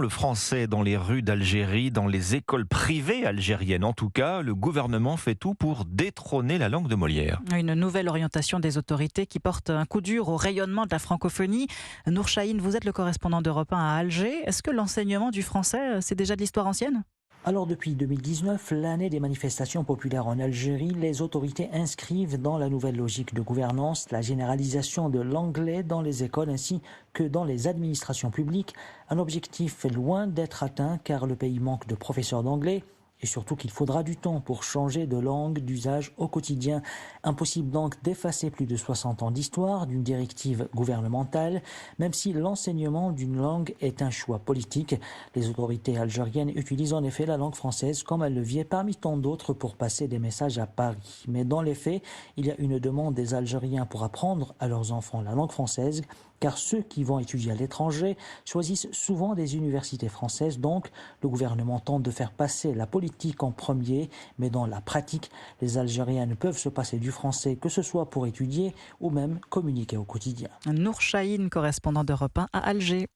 Le français dans les rues d'Algérie, dans les écoles privées algériennes. En tout cas, le gouvernement fait tout pour détrôner la langue de Molière. Une nouvelle orientation des autorités qui porte un coup dur au rayonnement de la francophonie. Nour Chahine, vous êtes le correspondant d'Europe 1 à Alger. Est-ce que l'enseignement du français, c'est déjà de l'histoire ancienne ? Alors depuis 2019, l'année des manifestations populaires en Algérie, les autorités inscrivent dans la nouvelle logique de gouvernance la généralisation de l'anglais dans les écoles ainsi que dans les administrations publiques, un objectif loin d'être atteint car le pays manque de professeurs d'anglais. Et surtout qu'il faudra du temps pour changer de langue d'usage au quotidien. Impossible donc d'effacer plus de 60 ans d'histoire d'une directive gouvernementale, même si l'enseignement d'une langue est un choix politique. Les autorités algériennes utilisent en effet la langue française comme un levier parmi tant d'autres pour passer des messages à Paris. Mais dans les faits, il y a une demande des Algériens pour apprendre à leurs enfants la langue française, car ceux qui vont étudier à l'étranger choisissent souvent des universités françaises. Donc, le gouvernement tente de faire passer la politique en premier, mais dans la pratique, les Algériens ne peuvent se passer du français, que ce soit pour étudier ou même communiquer au quotidien. Nour Chahine, correspondant d'Europe 1 à Alger.